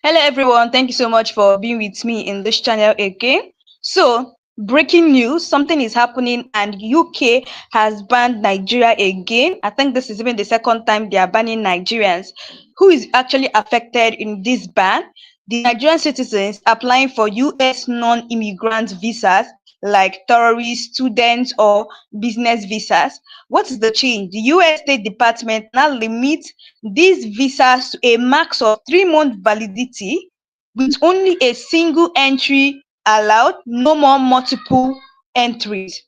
Hello, everyone. Thank you so much for being with me in this channel again. So, breaking news, something is happening, and UK has banned Nigeria again. I think this is even the second time they are banning Nigerians. Who is actually affected in this ban? The Nigerian citizens applying for US non-immigrant visas like tourists, students, or business visas. What is the change? The US State Department now limits these visas to a max of 3 month validity with only a single entry allowed, no more multiple entries.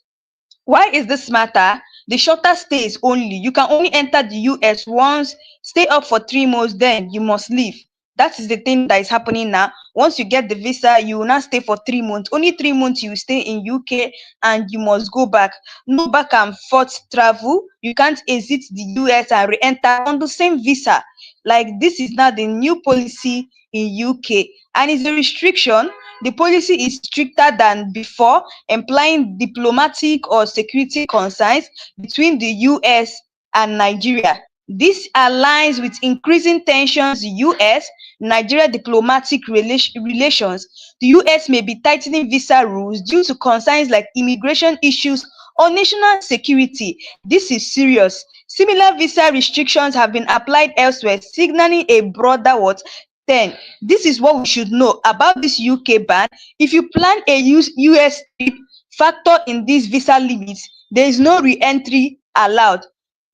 Why is this matter? The shorter stays only. You can only enter the US once, stay up for 3 months, then you must leave. That is the thing that is happening now. Once you get the visa, you will not stay for 3 months. Only 3 months you stay in UK and you must go back. No back and forth travel. You can't exit the US and re-enter on the same visa. Like this is now the new policy in UK, and it's a restriction. The policy is stricter than before, implying diplomatic or security concerns between the US and Nigeria. This aligns with increasing tensions in US Nigeria diplomatic relations. The US may be tightening visa rules due to concerns like immigration issues or national security. This is serious. Similar visa restrictions have been applied elsewhere, signaling a broader what 10. This is what we should know about this UK ban. If you plan a US trip, factor in these visa limits. There is no re-entry allowed.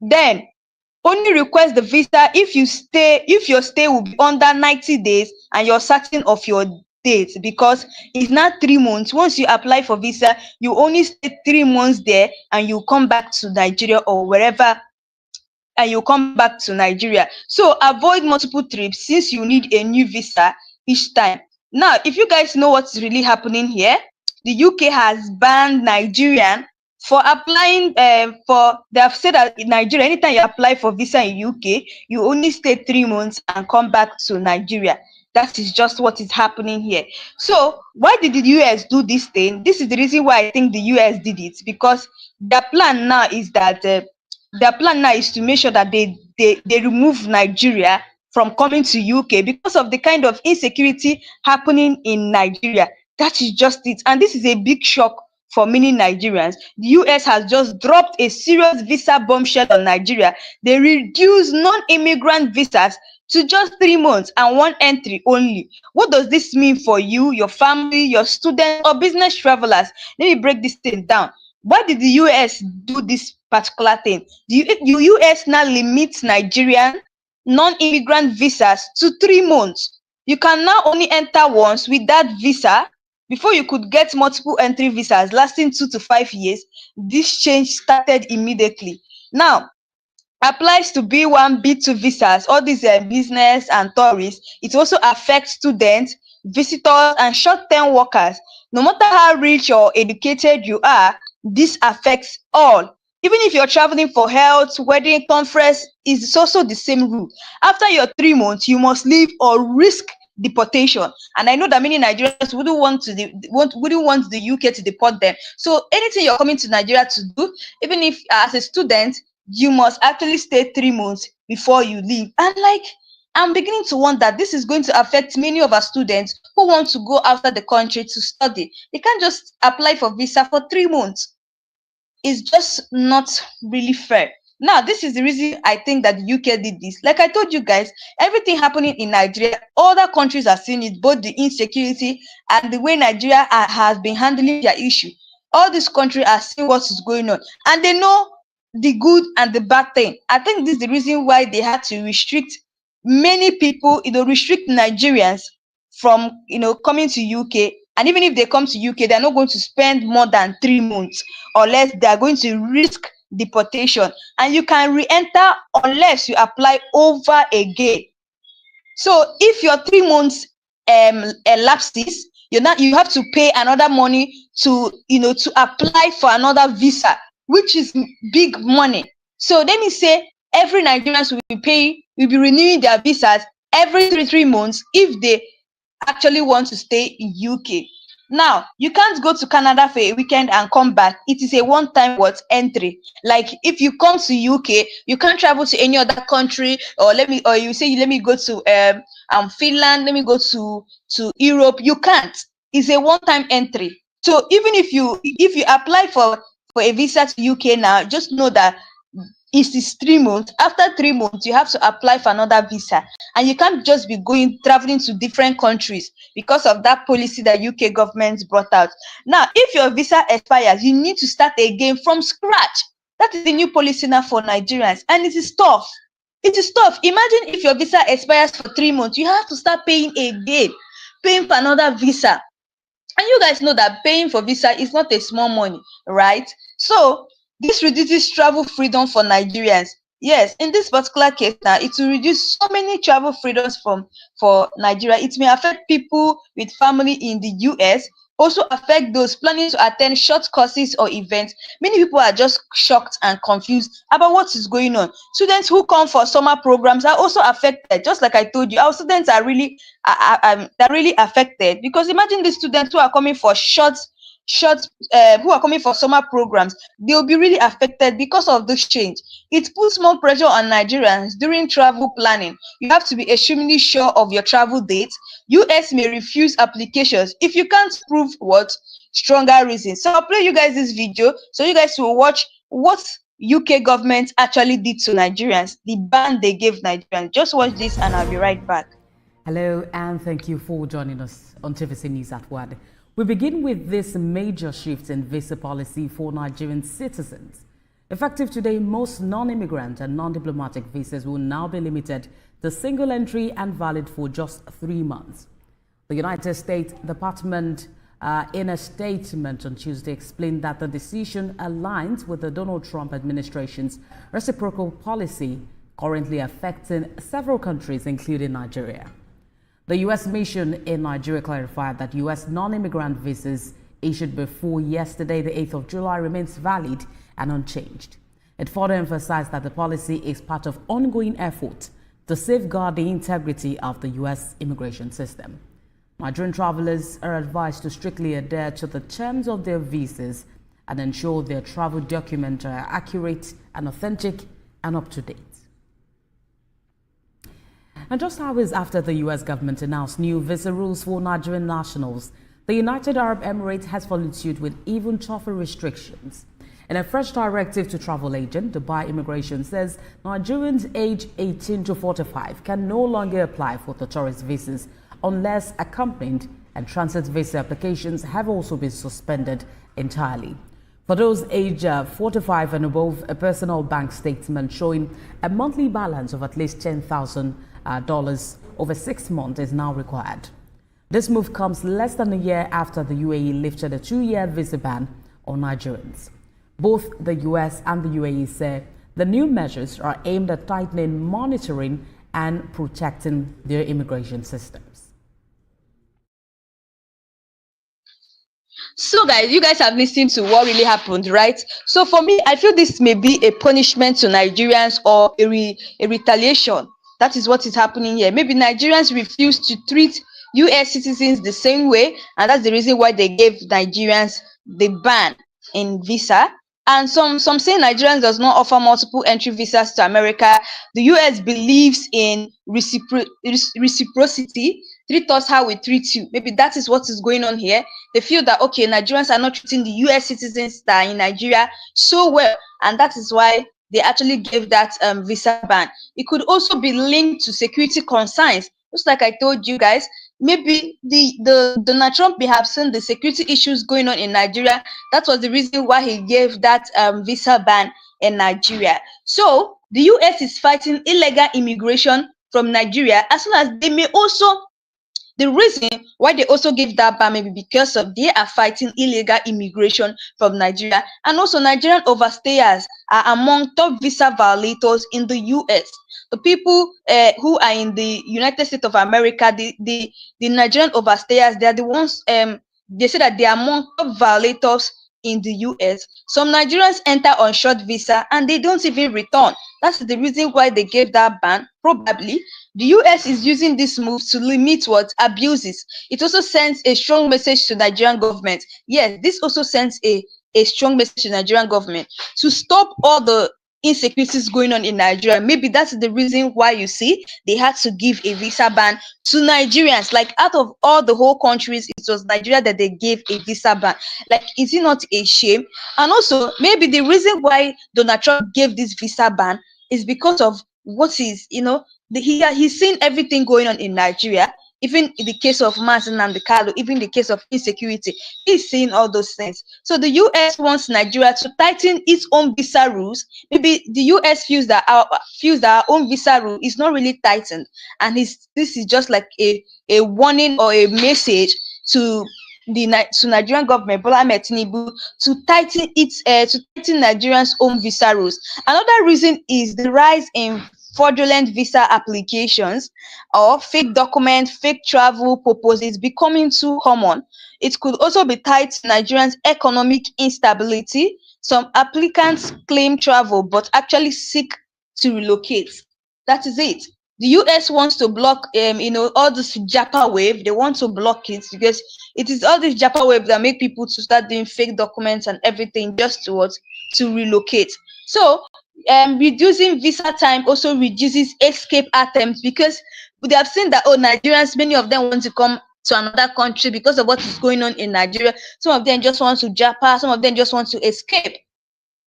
Then only request the visa if your stay will be under 90 days and you're certain of your date, because it's not 3 months. Once you apply for visa, you only stay 3 months there and you come back to Nigeria or wherever, and you come back to Nigeria. So avoid multiple trips since you need a new visa each time. Now, if you guys know what's really happening here, the UK has banned Nigerian for applying for they have said that in Nigeria, anytime you apply for visa in UK, you only stay 3 months and come back to Nigeria. That is just what is happening here. So why did the US do this thing? This is the reason why I think the US did it, because their plan now is that to make sure that they remove Nigeria from coming to UK because of the kind of insecurity happening in Nigeria. That is just it. And this is a big shock for many Nigerians. The US has just dropped a serious visa bombshell on Nigeria. They reduced non-immigrant visas to just 3 months and one entry only. What does this mean for you, your family, your students, or business travelers? Let me break this thing down. Why did the US do this particular thing? The US now limits Nigerian non-immigrant visas to 3 months. You can now only enter once with that visa. Before you could get multiple entry visas lasting 2 to 5 years. This change started immediately. Now, applies to B1, B2 visas, all these business and tourists. It also affects students, visitors, and short-term workers. No matter how rich or educated you are, this affects all. Even if you're traveling for health, wedding, conference, it's also the same rule. After your 3 months, you must leave or risk deportation. And I know that many Nigerians wouldn't want the UK to deport them. So anything you're coming to Nigeria to do, even if as a student, you must actually stay 3 months before you leave. And like, I'm beginning to wonder, this is going to affect many of our students who want to go outside the country to study. They can't just apply for visa for 3 months. It's just not really fair. Now, this is the reason I think that the UK did this. Like I told you guys, everything happening in Nigeria, other countries are seeing it, both the insecurity and the way Nigeria has been handling their issue. All these countries are seeing what is going on, and they know the good and the bad thing. I think this is the reason why they had to restrict many people, restrict Nigerians from, coming to UK. And even if they come to UK, they're not going to spend more than 3 months, unless they are going to risk deportation. And you can re-enter unless you apply over again. So if your 3 months elapses, you have to pay another money to apply for another visa, which is big money. So let me say every Nigerians will be renewing their visas every three months if they actually want to stay in UK. Now, you can't go to Canada for a weekend and come back. It is a one-time what entry. Like if you come to UK, you can't travel to any other country, or you say let me go to Finland, let me go to Europe. You can't. It's a one-time entry. So even if you apply for a visa to UK now, just know that it is 3 months. After 3 months, you have to apply for another visa, and you can't just be going traveling to different countries because of that policy that UK government brought out. Now, if your visa expires, you need to start again from scratch. That is the new policy now for Nigerians, and it is tough. It is tough. Imagine if your visa expires for 3 months, you have to start paying again, paying for another visa. And you guys know that paying for visa is not a small money, right? So this reduces travel freedom for Nigerians. Yes, in this particular case now, it will reduce so many travel freedoms for Nigeria. It may affect people with family in the US, also affect those planning to attend short courses or events. Many people are just shocked and confused about what is going on. Students who come for summer programs are also affected. Just like I told you, our students are really they're really affected, because imagine the students who are coming for short who are coming for summer programs. They'll be really affected because of this change. It puts more pressure on Nigerians during travel planning. You have to be extremely sure of your travel dates. US may refuse applications if you can't prove what stronger reasons. So I'll play you guys this video so you guys will watch what UK government actually did to Nigerians, the ban they gave Nigerians. Just watch this and I'll be right back. Hello, and thank you for joining us on TVC News at 1. We begin with this major shift in visa policy for Nigerian citizens. Effective today, most non-immigrant and non-diplomatic visas will now be limited to single entry and valid for just 3 months. The United States Department, in a statement on Tuesday, explained that the decision aligns with the Donald Trump administration's reciprocal policy currently affecting several countries, including Nigeria. The U.S. mission in Nigeria clarified that U.S. non-immigrant visas issued before yesterday, the 8th of July, remains valid and unchanged. It further emphasized that the policy is part of ongoing efforts to safeguard the integrity of the U.S. immigration system. Nigerian travelers are advised to strictly adhere to the terms of their visas and ensure their travel documents are accurate and authentic and up to date. And just hours after the U.S. government announced new visa rules for Nigerian nationals, the United Arab Emirates has followed suit with even tougher restrictions. In a fresh directive to travel agents, Dubai Immigration says Nigerians aged 18 to 45 can no longer apply for the tourist visas unless accompanied, and transit visa applications have also been suspended entirely. For those aged 45 and above, a personal bank statement showing a monthly balance of at least $10,000 over 6 months is now required. This move comes less than a year after the UAE lifted a 2-year visa ban on Nigerians. Both the US and the UAE say the new measures are aimed at tightening monitoring and protecting their immigration systems. So guys, you guys have listened to what really happened, right? So for me, I feel this may be a punishment to Nigerians or a retaliation. That is what is happening here. Maybe Nigerians refuse to treat US citizens the same way, and that's the reason why they gave Nigerians the ban in visa. And some say Nigerians does not offer multiple entry visas to America. The US believes in reciprocity. Treat us how we treat you. Maybe that is what is going on here. They feel that, okay, Nigerians are not treating the US citizens that are in Nigeria so well, and that is why they actually gave that visa ban. It could also be linked to security concerns. Just like I told you guys, maybe the Donald Trump may have seen the security issues going on in Nigeria. That was the reason why he gave that visa ban in Nigeria. So the US is fighting illegal immigration from Nigeria, as well as they may also, the reason why they also give that ban maybe because of they are fighting illegal immigration from Nigeria, and also Nigerian overstayers are among top visa violators in the US. The people who are in the United States of America, the Nigerian overstayers, they are the ones they say that they are among top violators in the US, some Nigerians enter on short visa and they don't even return. That's the reason why they gave that ban. Probably the US is using this move to limit what abuses. It also sends a strong message to Nigerian government. Yes, this also sends a strong message to Nigerian government to stop all the insecurities going on in Nigeria. Maybe that's the reason why you see they had to give a visa ban to Nigerians. Like out of all the whole countries, it was Nigeria that they gave a visa ban. Like, is it not a shame? And also, maybe the reason why Donald Trump gave this visa ban is because of what is, he's seen everything going on in Nigeria. Even in the case of Mazen and the Kalu, even the case of insecurity, he's seeing all those things. So the US wants Nigeria to tighten its own visa rules. Maybe the US feels that our own visa rule is not really tightened, and this is just like a warning or a message to to Nigerian government, Bola Ahmed Tinubu, to tighten Nigerians' own visa rules. Another reason is the rise in fraudulent visa applications or fake documents, fake travel purposes becoming too common. It could also be tied to Nigerians' economic instability. Some applicants claim travel but actually seek to relocate. That is it. The US wants to block all this Japa wave. They want to block it because it is all this Japa wave that make people to start doing fake documents and everything just to relocate. So reducing visa time also reduces escape attempts, because they have seen that, oh, Nigerians, many of them want to come to another country because of what is going on in Nigeria. Some of them just want to Japa, some of them just want to escape.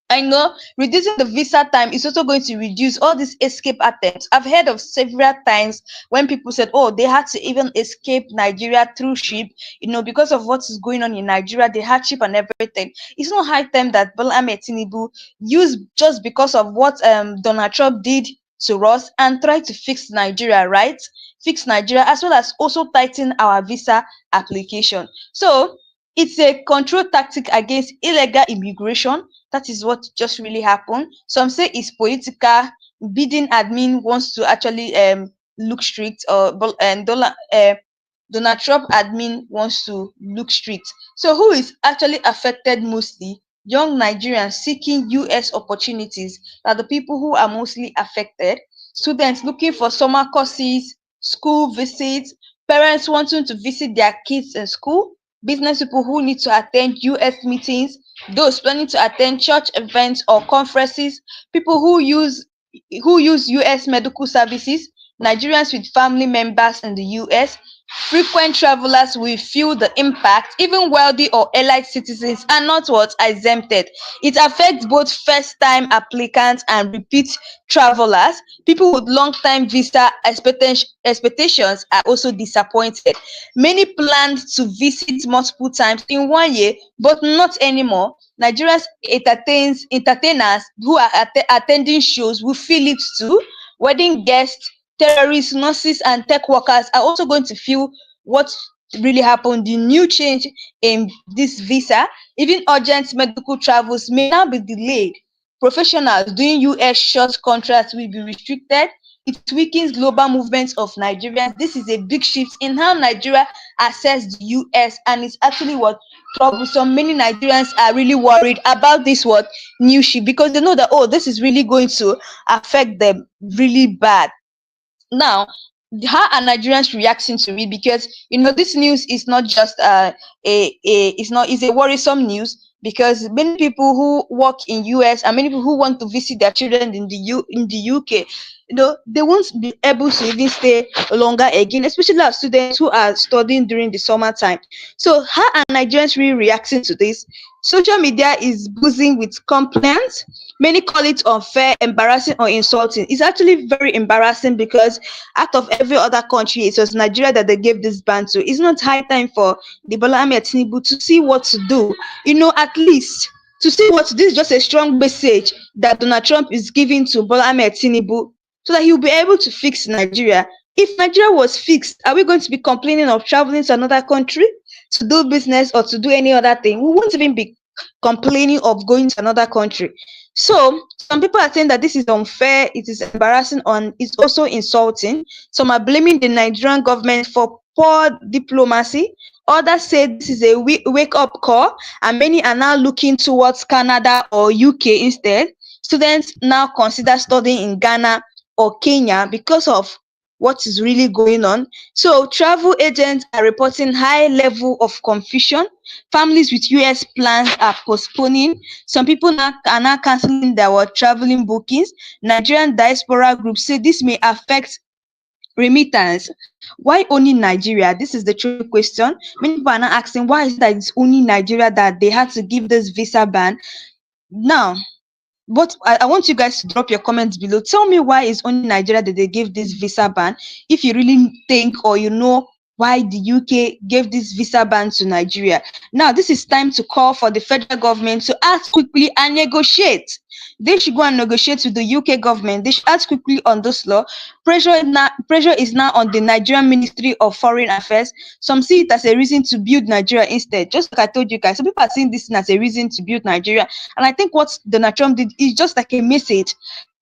I know reducing the visa time is also going to reduce all these escape attempts. I've heard of several times when people said, oh, they had to even escape Nigeria through ship, because of what is going on in Nigeria, the hardship and everything. It's not high time that Bola Ahmed Tinubu used just because of what Donald Trump did to us and try to fix Nigeria, right? Fix Nigeria as well as also tighten our visa application. So it's a control tactic against illegal immigration. That is what just really happened. Some say it's political. Biden admin wants to actually look strict, and Donald Trump admin wants to look strict. So who is actually affected mostly? Young Nigerians seeking US opportunities are the people who are mostly affected. Students looking for summer courses, school visits, parents wanting to visit their kids in school, business people who need to attend US meetings, those planning to attend church events or conferences, people who use US medical services, Nigerians with family members in the US, frequent travelers will feel the impact. Even wealthy or elite citizens are not what exempted. It affects both first-time applicants and repeat travelers. People with long-time visa expectations are also disappointed. Many planned to visit multiple times in 1 year, but not anymore. Nigerians entertainers who are attending shows will feel it too. Wedding guests, terrorists, nurses, and tech workers are also going to feel what really happened. The new change in this visa, even urgent medical travels may now be delayed. Professionals doing US short contracts will be restricted. It weakens global movements of Nigerians. This is a big shift in how Nigeria access the US, and it's actually what troublesome. Many Nigerians are really worried about this what new shift, because they know that, oh, this is really going to affect them really bad. Now, how are Nigerians reacting to it? Because this news is not just it's a worrisome news, because many people who work in US and many people who want to visit their children in the UK, they won't be able to even stay longer again, especially our students who are studying during the summertime. So how are Nigerians really reacting to this? Social media is buzzing with complaints. Many call it unfair, embarrassing, or insulting. It's actually very embarrassing, because out of every other country, it was Nigeria that they gave this ban to. It's not high time for the Bola Ahmed Tinubu to see what to do, at least to see what this is just a strong message that Donald Trump is giving to Bola Ahmed Tinubu, so that he'll be able to fix Nigeria. If Nigeria was fixed, are we going to be complaining of traveling to another country to do business or to do any other thing? We won't even be complaining of going to another country. So some people are saying that this is unfair, it is embarrassing, and it's also insulting. Some are blaming the Nigerian government for poor diplomacy. Others say this is a wake-up call, and many are now looking towards Canada or UK instead. Students now consider studying in Ghana or Kenya because of what is really going on. So travel agents are reporting high level of confusion. Families with US plans are postponing. Some people now are now canceling their traveling bookings. Nigerian diaspora groups say this may affect remittance. Why only Nigeria? This is the true question. Many people are now asking, why is it that it's only Nigeria that they had to give this visa ban? Now, but I want you guys to drop your comments below. Tell me why it's only Nigeria that they gave this visa ban. If you really think or you know why the UK gave this visa ban to Nigeria. Now, this is time to call for the federal government to act quickly and negotiate. They should go and negotiate with the UK government. They should act quickly on this law. Pressure is now on the Nigerian Ministry of Foreign Affairs. Some see it as a reason to build Nigeria instead. Just like I told you guys, some people are seeing this as a reason to build Nigeria. And I think what Donald Trump did is just like a message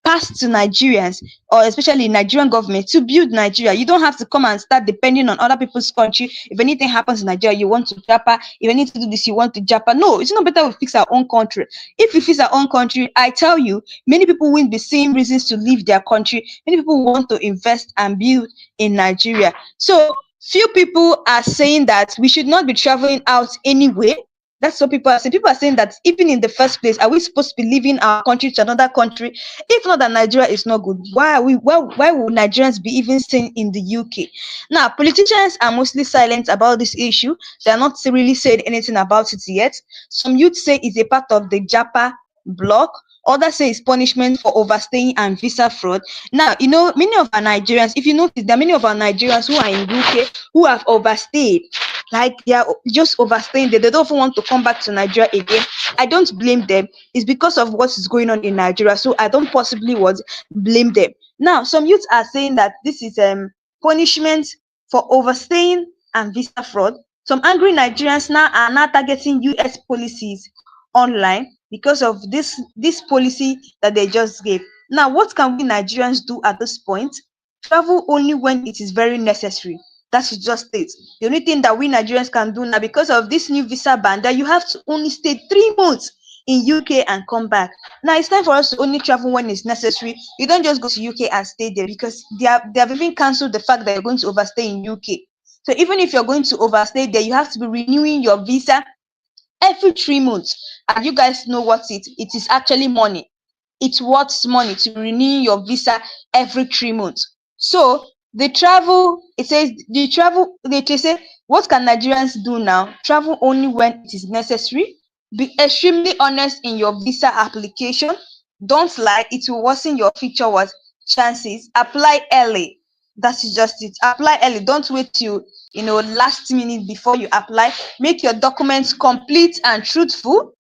passed to Nigerians, or especially Nigerian government, to build Nigeria. You don't have to come and start depending on other people's country. If anything happens in Nigeria, you want to japa. If you need to do this, you want to japa. No, it's not better we fix our own country. If we fix our own country, I tell you, many people will be seeing reasons to leave their country. Many people want to invest and build in Nigeria. So few people are saying that we should not be traveling out anyway. That's what people are saying. People are saying that even in the first place, are we supposed to be leaving our country to another country? If not that Nigeria is not good, why would Nigerians be even staying in the UK? Now, politicians are mostly silent about this issue. They are not really saying anything about it yet. Some youth say it's a part of the Japa block. Others say it's punishment for overstaying and visa fraud. Now, many of our Nigerians, if you notice, there are many of our Nigerians who are in UK who have overstayed. Like they are just overstaying. They don't even want to come back to Nigeria again. I don't blame them. It's because of what is going on in Nigeria. So I don't possibly blame them. Now, some youths are saying that this is punishment for overstaying and visa fraud. Some angry Nigerians now are now targeting US policies online because of this policy that they just gave. Now, what can we Nigerians do at this point? Travel only when it is very necessary. That's just it. The only thing that we Nigerians can do now, because of this new visa ban, that you have to only stay 3 months in UK and come back. Now it's time for us to only travel when it's necessary. You don't just go to UK and stay there, because they have even cancelled the fact that you're going to overstay in UK. So even if you're going to overstay there, you have to be renewing your visa every 3 months. And you guys know what it is actually money. It's worth money to renew your visa every 3 months. So the travel, it says the travel, they say, what can Nigerians do now? Travel only when it is necessary. Be extremely honest in your visa application. Don't lie, it will worsen your future chances. Apply early. That is just it. Apply early. Don't wait till last minute before you apply. Make your documents complete and truthful.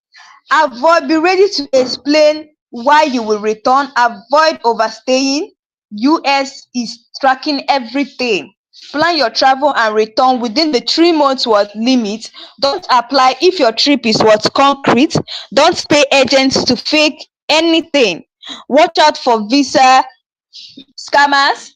Be ready to explain why you will return. Avoid overstaying. US is tracking everything. Plan your travel and return within the 3 months limit. Don't apply if your trip is concrete. Don't pay agents to fake anything. Watch out for visa scammers.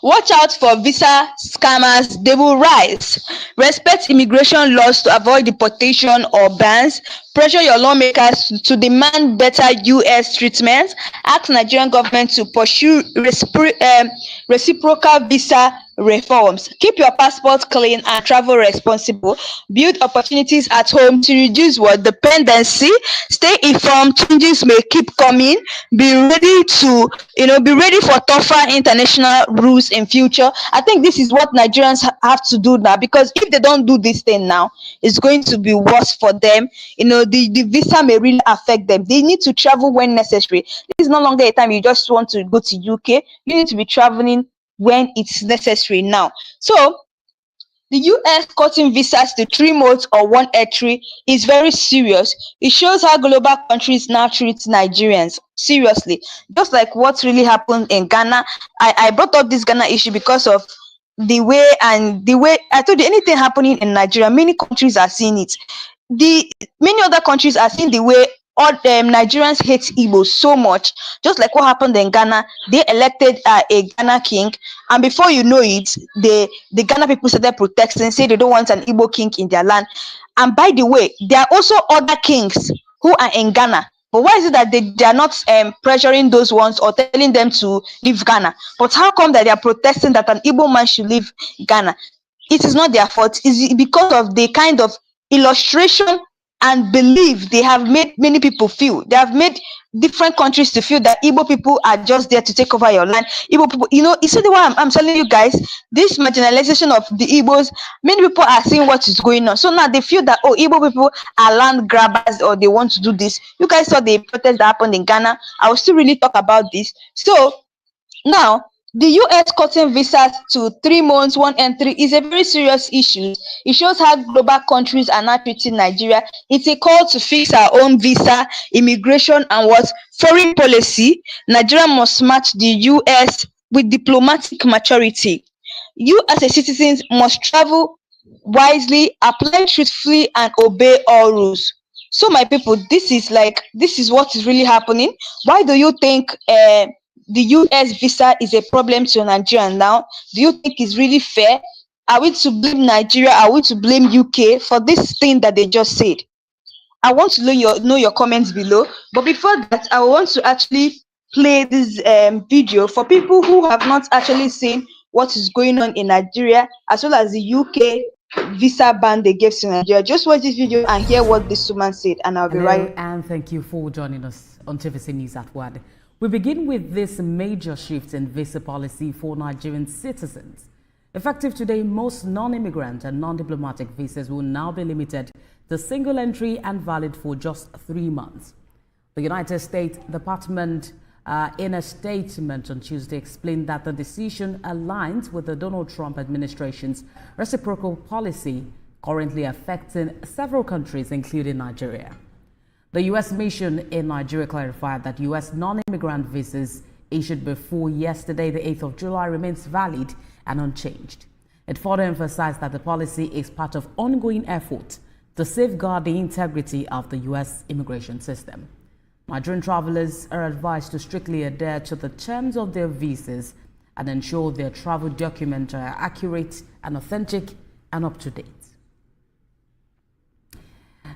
Watch out for visa scammers, they will rise. Respect immigration laws to avoid deportation or bans. Pressure your lawmakers to demand better US treatment. Ask Nigerian government to pursue reciprocal visa reforms. Keep your passport clean and travel responsible. Build opportunities at home to reduce dependency. Stay informed, changes may keep coming. Be ready to be ready for tougher international rules in future. I think this is what Nigerians have to do now, because if they don't do this thing now, it's going to be worse for them. The visa may really affect them. They need to travel when necessary. This is no longer a time you just want to go to UK. You need to be traveling when it's necessary now. So the US cutting visas to 3 months or one entry is very serious. It shows how global countries now treat Nigerians. Seriously. Just like what really happened in Ghana. I brought up this Ghana issue because of the way I told you, anything happening in Nigeria, many countries are seeing it. The many other countries are seeing the way all Nigerians hate Igbo so much, just like what happened in Ghana. They elected a Ghana king, and before you know it, the Ghana people started protesting, say they don't want an Igbo king in their land. And by the way, there are also other kings who are in Ghana. But why is it that they are not pressuring those ones or telling them to leave Ghana? But how come that they are protesting that an Igbo man should leave Ghana? It is not their fault. It's because of the kind of illustration and belief they have made many people feel. They have made different countries to feel that Igbo people are just there to take over your land. Igbo people, you see the way I'm telling you guys, this marginalization of the Igbos, many people are seeing what is going on. So now they feel that, oh, Igbo people are land grabbers or they want to do this. You guys saw the protest that happened in Ghana. I will still really talk about this. So now, the US cutting visas to 3 months, one entry is a very serious issue. It shows how global countries are not treating Nigeria. It's a call to fix our own visa, immigration, and what foreign policy. Nigeria must match the US with diplomatic maturity. You, as a citizen, must travel wisely, apply truthfully, and obey all rules. So, my people, this is what is really happening. Why do you think the US visa is a problem to Nigeria now? Do you think it's really fair? Are we to blame Nigeria? Are we to blame UK for this thing that they just said? I want to know your comments below. But before that, I want to actually play this video for people who have not actually seen what is going on in Nigeria, as well as the UK visa ban they gave to Nigeria. Just watch this video and hear what this woman said, and I'll be Hello, right. and thank you for joining us on TVC News at 1. We begin with this major shift in visa policy for Nigerian citizens. Effective today, most non-immigrant and non-diplomatic visas will now be limited to single entry and valid for just 3 months. The United States Department in a statement on Tuesday explained that the decision aligns with the Donald Trump administration's reciprocal policy currently affecting several countries, including Nigeria. The U.S. mission in Nigeria clarified that U.S. non-immigrant visas issued before yesterday, the 8th of July, remains valid and unchanged. It further emphasized that the policy is part of ongoing efforts to safeguard the integrity of the U.S. immigration system. Nigerian travelers are advised to strictly adhere to the terms of their visas and ensure their travel documents are accurate and authentic and up to date.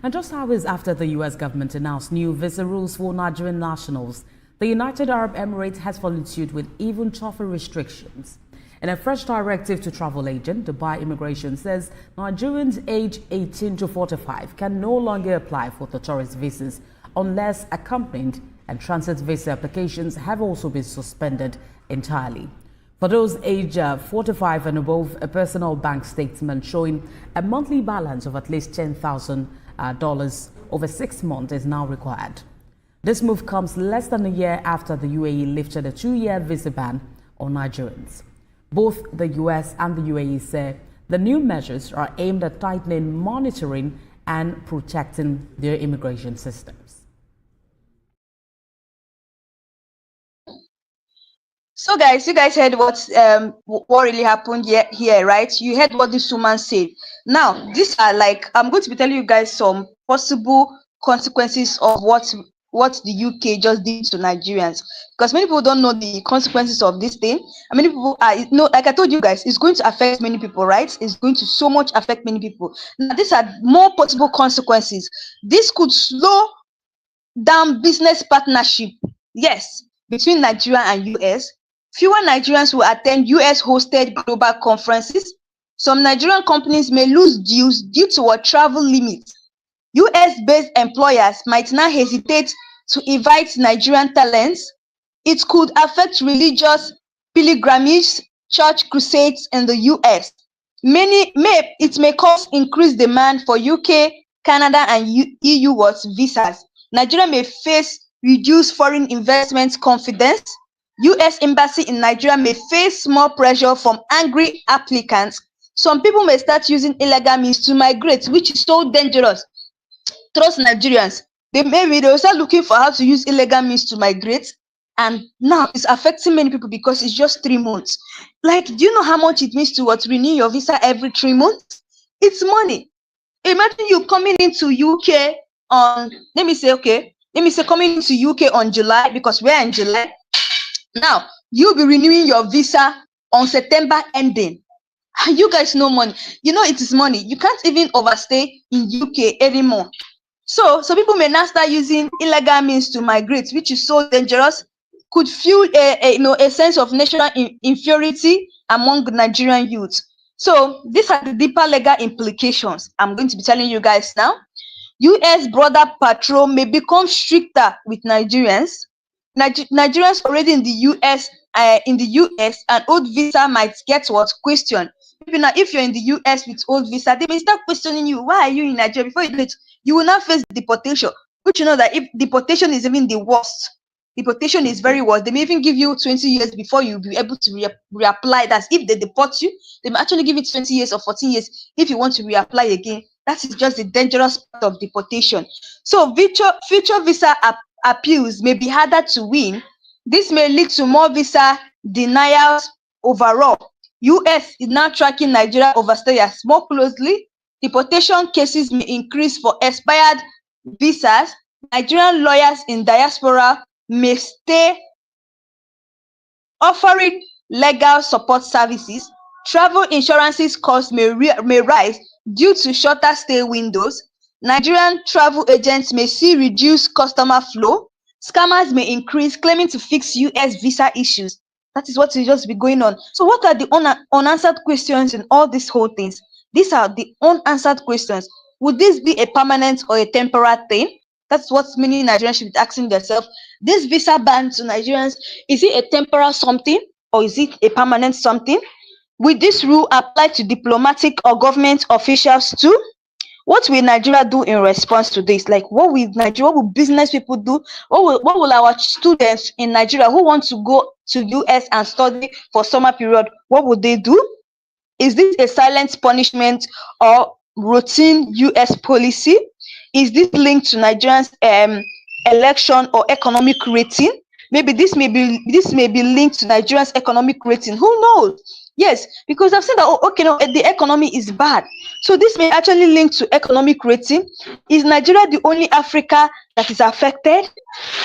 And just hours after the U.S. government announced new visa rules for Nigerian nationals, the United Arab Emirates has followed suit with even tougher restrictions. In a fresh directive to travel agents, Dubai Immigration says Nigerians aged 18 to 45 can no longer apply for the tourist visas unless accompanied, and transit visa applications have also been suspended entirely. For those aged 45 and above, a personal bank statement showing a monthly balance of at least $10,000 over 6 months is now required. This move comes less than a year after the UAE lifted a 2-year visa ban on Nigerians. Both the US and the UAE say the new measures are aimed at tightening monitoring and protecting their immigration systems. So guys, you guys heard what really happened here, right? You heard what this woman said. Now, these are I'm going to be telling you guys some possible consequences of what the UK just did to Nigerians, because many people don't know the consequences of this thing. And many people are, like I told you guys, it's going to affect many people, right? It's going to so much affect many people. Now, these are more possible consequences. This could slow down business partnership, yes, between Nigeria and US. Fewer Nigerians will attend US hosted global conferences. Some Nigerian companies may lose deals due to a travel limit. US based employers might now hesitate to invite Nigerian talents. It could affect religious pilgrimages, church crusades in the US. It may cause increased demand for UK, Canada, and EU visas. Nigeria may face reduced foreign investment confidence. US embassy in Nigeria may face more pressure from angry applicants. Some people may start using illegal means to migrate, which is so dangerous. Trust Nigerians. They'll start looking for how to use illegal means to migrate. And now it's affecting many people because it's just 3 months. Do you know how much it means to renew your visa every 3 months? It's money. Imagine you coming into UK on, let me say, okay, let me say, coming to UK on July, because we're in July. Now, you'll be renewing your visa on September ending. You guys know money. You know it is money. You can't even overstay in UK anymore. So people may now start using illegal means to migrate, which is so dangerous, could fuel a sense of national inferiority among Nigerian youth. So these are the deeper legal implications I'm going to be telling you guys now. US border patrol may become stricter with Nigerians. Nigerians already in the US, an old visa might get what question. Maybe now, if you're in the US with old visa, they may start questioning you. Why are you in Nigeria? Before you know it, you will not face deportation. Which you know that if deportation is even the worst, deportation is very worse. They may even give you 20 years before you'll be able to reapply. That's if they deport you, they may actually give you 20 years or 14 years if you want to reapply again. That is just the dangerous part of deportation. So future visa appeals may be harder to win. This may lead to more visa denials overall. US is now tracking Nigeria overstayers more closely. Deportation cases may increase for expired visas. Nigerian lawyers in diaspora may stay offering legal support services. Travel insurances costs may rise due to shorter stay windows. Nigerian travel agents may see reduced customer flow. Scammers may increase, claiming to fix US visa issues. That is what will just be going on. So what are the unanswered questions in all these whole things? These are the unanswered questions. Would this be a permanent or a temporary thing? That's what many Nigerians should be asking themselves. This visa ban to Nigerians, is it a temporary something or is it a permanent something? Will this rule apply to diplomatic or government officials too? What will Nigeria do in response to this? Like, what will business people do? What will our students in Nigeria who want to go to US and study for summer period, what would they do? Is this a silent punishment or routine US policy? Is this linked to Nigerians election or economic rating? Maybe this may be linked to Nigerians economic rating. Who knows? Yes, because I've seen that, oh, okay, no, the economy is bad. So this may actually link to economic rating. Is Nigeria the only Africa that is affected?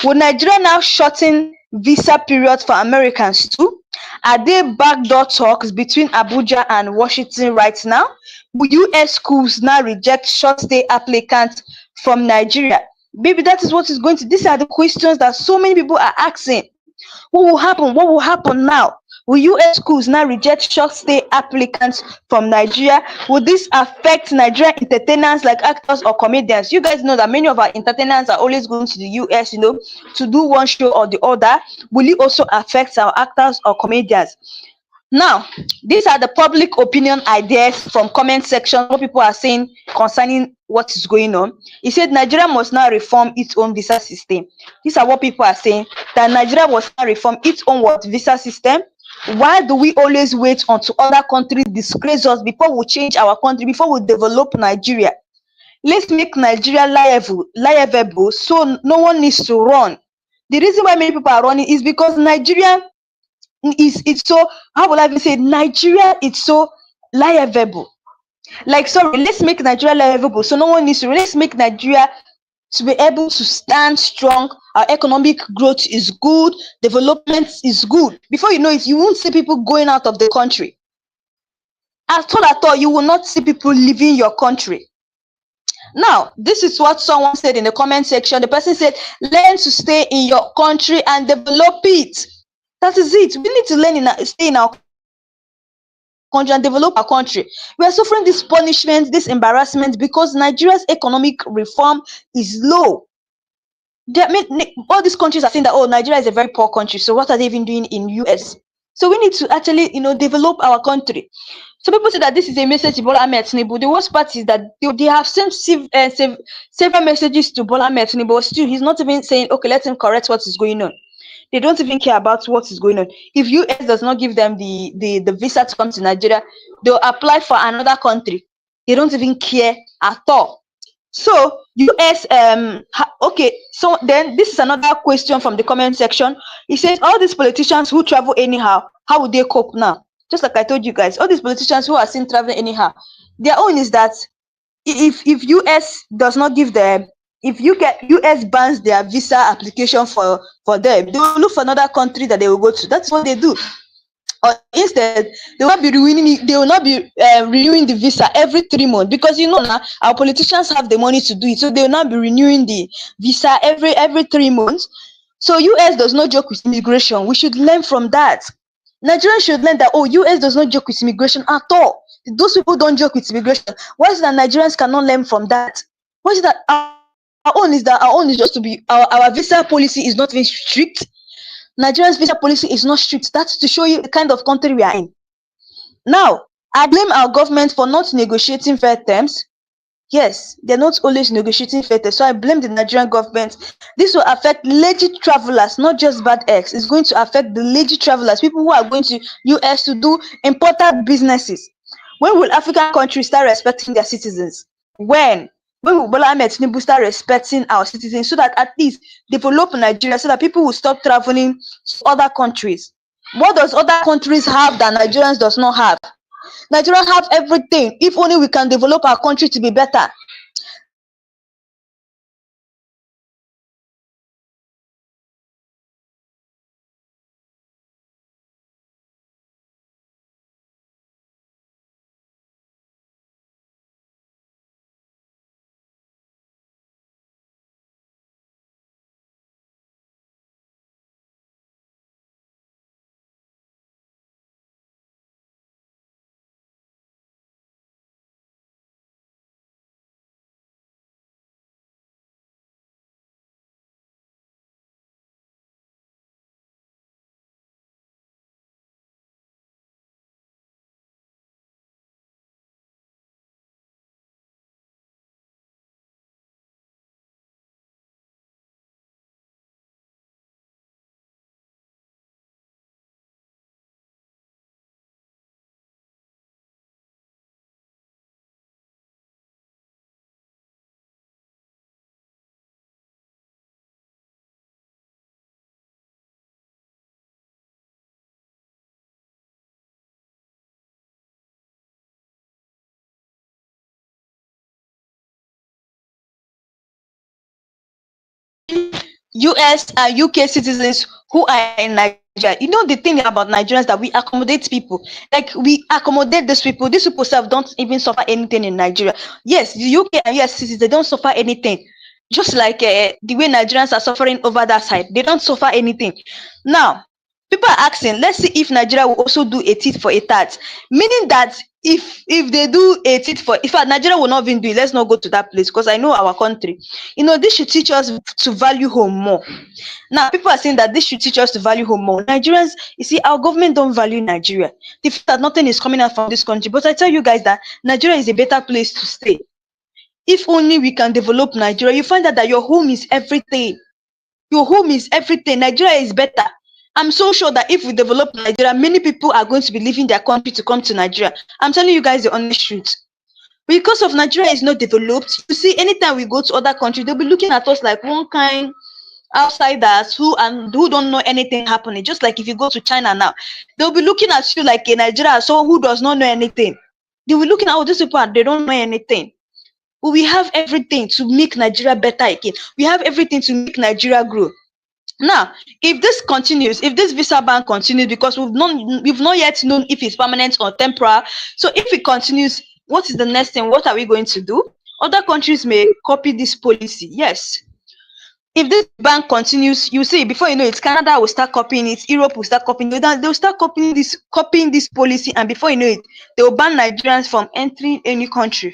Will Nigeria now shorten visa periods for Americans too? Are there backdoor talks between Abuja and Washington right now? Will US schools now reject short stay applicants from Nigeria? Maybe that is what is going to. These are the questions that so many people are asking. What will happen? What will happen now? Will US schools now reject short stay applicants from Nigeria? Will this affect Nigerian entertainers like actors or comedians? You guys know that many of our entertainers are always going to the US, to do one show or the other. Will it also affect our actors or comedians? Now, these are the public opinion ideas from comment section, what people are saying concerning what is going on. He said Nigeria must now reform its own visa system. These are what people are saying, that Nigeria must now reform its own visa system. Why do we always wait until other countries disgrace us before we change our country, before we develop Nigeria? Let's make Nigeria liable so no one needs to run. The reason why many people are running is because Nigeria it's so, how will I even say, Nigeria it's so liable. Like, sorry, let's make Nigeria liable so no one needs to. Let's make Nigeria to be able to stand strong. Our economic growth is good, development is good. Before you know it, you won't see people going out of the country. At all, you will not see people leaving your country. Now, this is what someone said in the comment section. The person said, learn to stay in your country and develop it. That is it. We need to stay in our country and develop our country. We are suffering this punishment, this embarrassment because Nigeria's economic reform is low. All these countries are saying that, oh, Nigeria is a very poor country. So what are they even doing in US? So we need to actually, develop our country. So people say that this is a message to Bola Ahmed Tinubu. The worst part is that they have sent several messages to Bola Ahmed Tinubu, but still he's not even saying, okay, let him correct what is going on. They don't even care about what is going on. If US does not give them the visa to come to Nigeria, they'll apply for another country. They don't even care at all. So US, okay, so then this is another question from the comment section. He says, all these politicians who travel anyhow, how would they cope now? Just like I told you guys, all these politicians who are seen traveling anyhow, their own is that if US does not give them If US bans their visa application for them, they will look for another country that they will go to. That's what they do. Or instead, they will not be renewing it, they will not be renewing the visa every 3 months, because now our politicians have the money to do it, so they will not be renewing the visa every 3 months. So US does not joke with immigration. We should learn from that. Nigerians should learn that, oh, US does not joke with immigration at all. Those people don't joke with immigration. Why is it that Nigerians cannot learn from that? Why is it that our own is just to be, our visa policy is not even strict. Nigeria's visa policy is not strict. That's to show you the kind of country we are in. Now, I blame our government for not negotiating fair terms. Yes, they're not always negotiating fair terms. So I blame the Nigerian government. This will affect legit travelers, not just bad eggs. It's going to affect the legit travelers, people who are going to US to do important businesses. When will African countries start respecting their citizens? When? When will Bola Ahmed Tinubu start respecting our citizens, so that at least develop Nigeria, so that people will stop traveling to other countries? What does other countries have that Nigerians does not have? Nigeria have everything. If only we can develop our country to be better. Now, Nigerians should learn from our government. Nigerians should learn from our government. US and UK citizens who are in Nigeria. The thing about Nigerians, that we accommodate people. Like, we accommodate these people. These people self don't even suffer anything in Nigeria. Yes, the UK and US citizens, they don't suffer anything. Just like the way Nigerians are suffering over that side, they don't suffer anything. Now, people are asking, let's see if Nigeria will also do a tit for a tat. Meaning that if they do a tit for, in fact, Nigeria will not even do it. Let's not go to that place, because I know our country. This should teach us to value home more. Now, people are saying that this should teach us to value home more. Nigerians, you see, our government don't value Nigeria. They feel that nothing is coming out from this country. But I tell you guys that Nigeria is a better place to stay. If only we can develop Nigeria, you find out that your home is everything. Your home is everything. Nigeria is better. I'm so sure that if we develop Nigeria, many people are going to be leaving their country to come to Nigeria. I'm telling you guys the honest truth. Because of Nigeria is not developed, you see, anytime we go to other countries, they'll be looking at us like one kind outsiders who don't know anything happening. Just like if you go to China now, they'll be looking at you like a Nigerian, so who does not know anything. They'll be looking at all these people, they don't know anything. But we have everything to make Nigeria better again. We have everything to make Nigeria grow. Now, if this continues, if this visa ban continues, because we've not yet known if it's permanent or temporary. So if it continues, what is the next thing? What are we going to do? Other countries may copy this policy. Yes. If this ban continues, you see, before you know it, Canada will start copying it, Europe will start copying it, they'll start copying this policy, and before you know it, they will ban Nigerians from entering any country.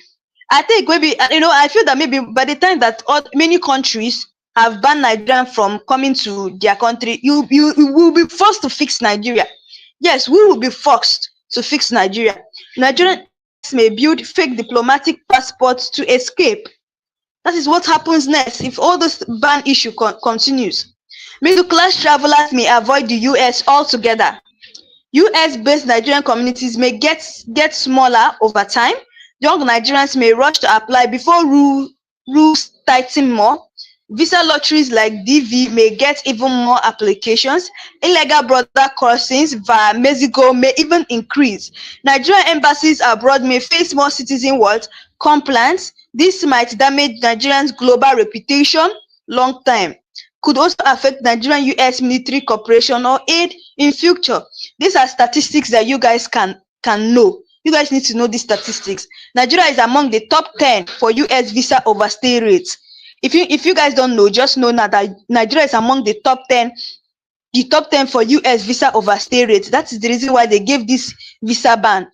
I think maybe, I feel that maybe by the time that many countries have banned Nigerian from coming to their country, you will be forced to fix Nigeria. Yes, we will be forced to fix Nigeria. Nigerian elites may build fake diplomatic passports to escape. That is what happens next if all this ban issue continues. Middle class travelers may avoid the US altogether. US-based Nigerian communities may get smaller over time. Young Nigerians may rush to apply before rules tighten more. Visa lotteries like DV may get even more applications. Illegal border crossings via Mexico may even increase. Nigerian embassies abroad may face more citizen complaints. This might damage Nigeria's global reputation long time. Could also affect Nigerian-US military cooperation or aid in future. These are statistics that you guys can know. You guys need to know these statistics. Nigeria is among the top 10 for US visa overstay rates. If you guys don't know, just know now that Nigeria is among the top 10 for US visa overstay rates. That is the reason why they gave this visa ban.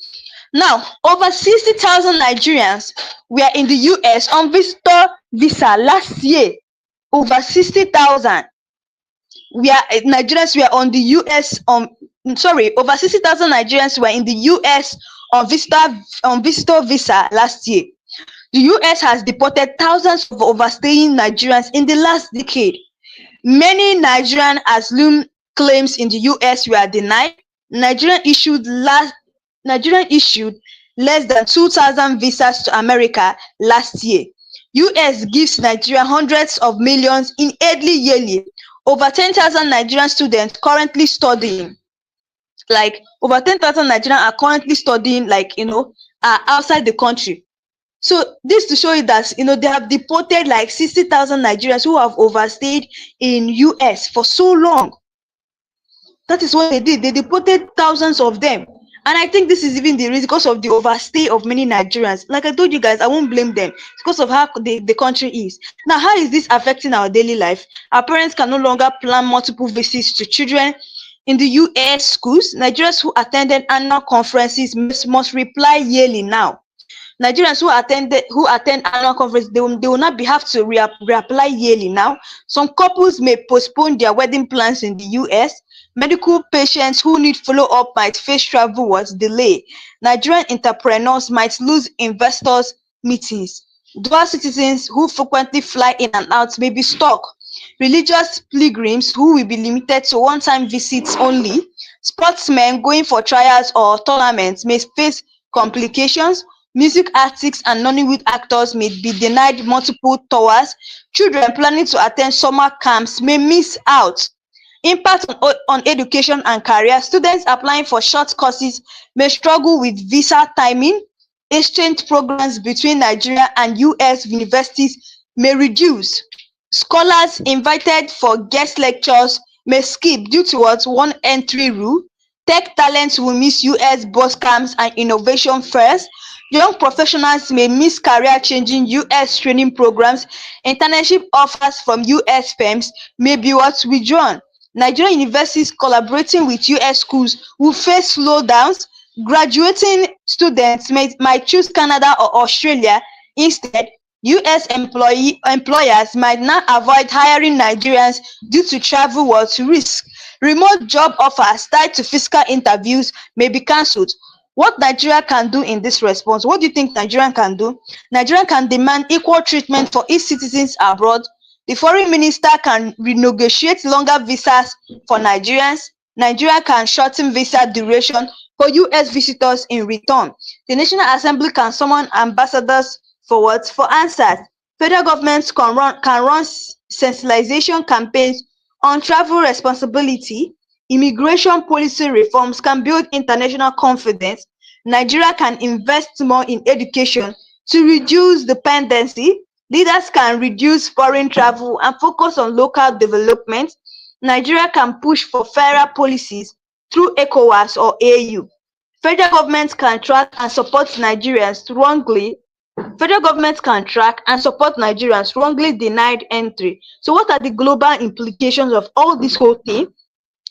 Now, over 60,000 Nigerians were in the US on visitor visa last year. Over 60,000 Nigerians were on the US over 60,000 Nigerians were in the US on visitor visa last year. The US has deported thousands of overstaying Nigerians in the last decade. Many Nigerian asylum claims in the US were denied. Nigeria issued less than 2,000 visas to America last year. US gives Nigeria hundreds of millions in aid yearly. Over 10,000 Nigerian students currently studying. Like over 10,000 Nigerians are currently studying, are outside the country. So this to show you that they have deported like 60,000 Nigerians who have overstayed in US for so long. That is what they did. They deported thousands of them. And I think this is even the reason, because of the overstay of many Nigerians. Like I told you guys, I won't blame them. It's because of how the country is. Now, how is this affecting our daily life? Our parents can no longer plan multiple visits to children. In the US schools, Nigerians who attended annual conferences must reply yearly now. Nigerians who attend annual conference, they will not have to reapply yearly now. Some couples may postpone their wedding plans in the US. Medical patients who need follow-up might face travel was delay. Nigerian entrepreneurs might lose investors meetings. Dual citizens who frequently fly in and out may be stuck. Religious pilgrims who will be limited to one-time visits only. Sportsmen going for trials or tournaments may face complications. Music artists and Nollywood actors may be denied multiple tours. Children planning to attend summer camps may miss out. Impact on education and career. Students applying for short courses may struggle with visa timing. Exchange programs between Nigeria and US universities may reduce. Scholars invited for guest lectures may skip due to one entry rule. Tech talents will miss US boot camps and innovation fairs. Young professionals may miss career-changing US training programs. Internship offers from US firms may be withdrawn. Nigerian universities collaborating with US schools will face slowdowns. Graduating students might choose Canada or Australia instead. US employers might now avoid hiring Nigerians due to travel risk. Remote job offers tied to fiscal interviews may be cancelled. What Nigeria can do in this response? What do you think Nigeria can do? Nigeria can demand equal treatment for its citizens abroad. The foreign minister can renegotiate longer visas for Nigerians. Nigeria can shorten visa duration for US visitors in return. The National Assembly can summon ambassadors for answers. Federal governments can run sensitization campaigns on travel responsibility. Immigration policy reforms can build international confidence. Nigeria can invest more in education to reduce dependency. Leaders can reduce foreign travel and focus on local development. Nigeria can push for fairer policies through ECOWAS or AU. Federal governments can track and support Nigerians wrongly denied entry. So what are the global implications of all this whole thing?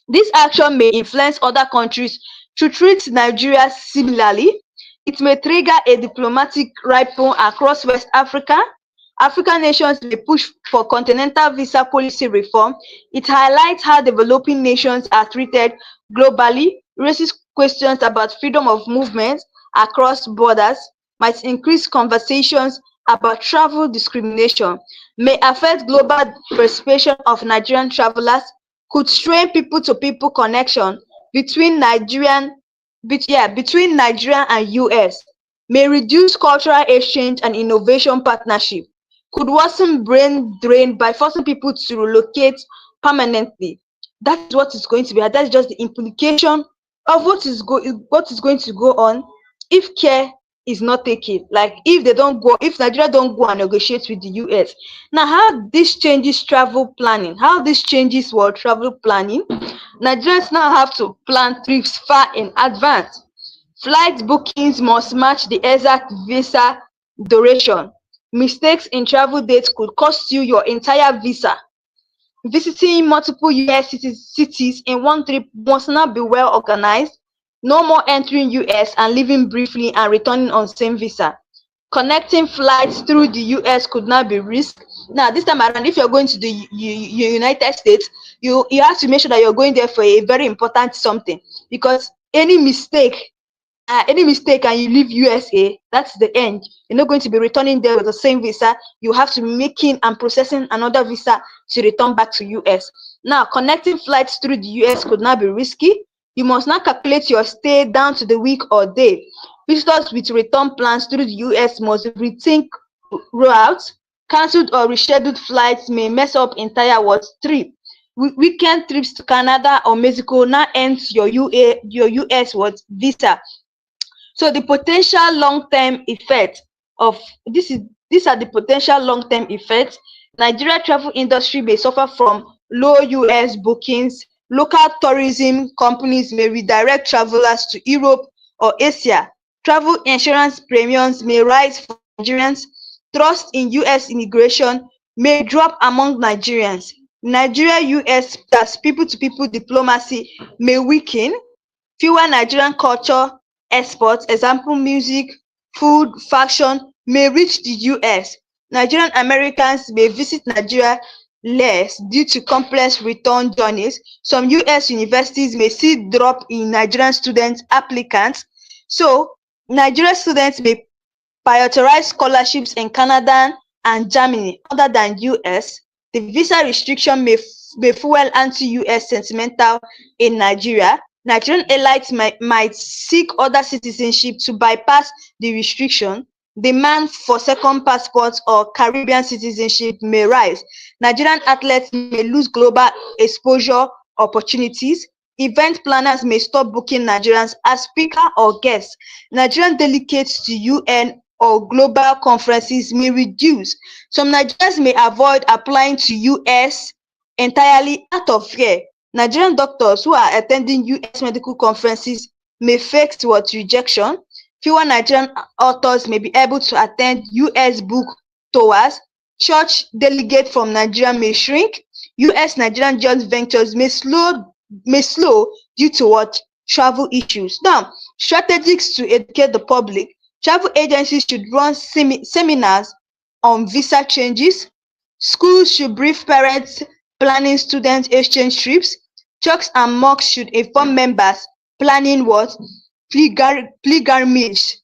This action may influence other countries to treat Nigeria similarly. It may trigger a diplomatic ripple across West Africa. African nations may push for continental visa policy reform. It highlights how developing nations are treated globally, raises questions about freedom of movement across borders, might increase conversations about travel discrimination, may affect global perception of Nigerian travelers, could strain people-to-people connection between between Nigeria and US, may reduce cultural exchange and innovation partnership, could worsen brain drain by forcing people to relocate permanently. That is what is going to be. That's just the implication of what is going to go on if care is not taken. Like if Nigeria don't go and negotiate with the US. Now, how this changes travel planning, how this changes world travel planning, Nigerians now have to plan trips far in advance. Flight bookings must match the exact visa duration. Mistakes in travel dates could cost you your entire visa. Visiting multiple US cities in one trip must now be well organized. No more entering US and leaving briefly and returning on same visa. Connecting flights through the US could now be risk. Now, this time around, if you're going to the United States, you have to make sure that you're going there for a very important something, because any mistake and you leave USA, that's the end. You're not going to be returning there with the same visa. You have to be making and processing another visa to return back to US. Now, connecting flights through the US could now be risky. You must now calculate your stay down to the week or day. Visitors with return plans through the US must rethink routes. Cancelled or rescheduled flights may mess up entire trip. Weekend trips to Canada or Mexico now ends your US visa. So the potential long-term effect of these are the potential long-term effects. Nigeria travel industry may suffer from low US bookings. Local tourism companies may redirect travelers to Europe or Asia. Travel insurance premiums may rise for Nigerians. Trust in US immigration may drop among Nigerians. Nigeria-US plus people-to-people diplomacy may weaken. Fewer Nigerian culture exports, example music, food, fashion, may reach the US. Nigerian Americans may visit Nigeria less due to complex return journeys. Some US universities may see drop in Nigerian student applicants. So Nigerian students may prioritize scholarships in Canada and Germany other than US. The visa restriction may fuel anti-US sentimental in Nigeria. Nigerian elites might seek other citizenship to bypass the restriction. Demand for second passports or Caribbean citizenship may rise. Nigerian athletes may lose global exposure opportunities. Event planners may stop booking Nigerians as speaker or guests. Nigerian delegates to UN or global conferences may reduce. Some Nigerians may avoid applying to US entirely out of fear. Nigerian doctors who are attending US medical conferences may face rejection. Fewer Nigerian authors may be able to attend US book tours. Church delegates from Nigeria may shrink. US Nigerian joint ventures may slow due to travel issues. Now, strategies to educate the public. Travel agencies should run seminars on visa changes. Schools should brief parents planning student exchange trips. Churches and mosques should inform members planning pilgrimage.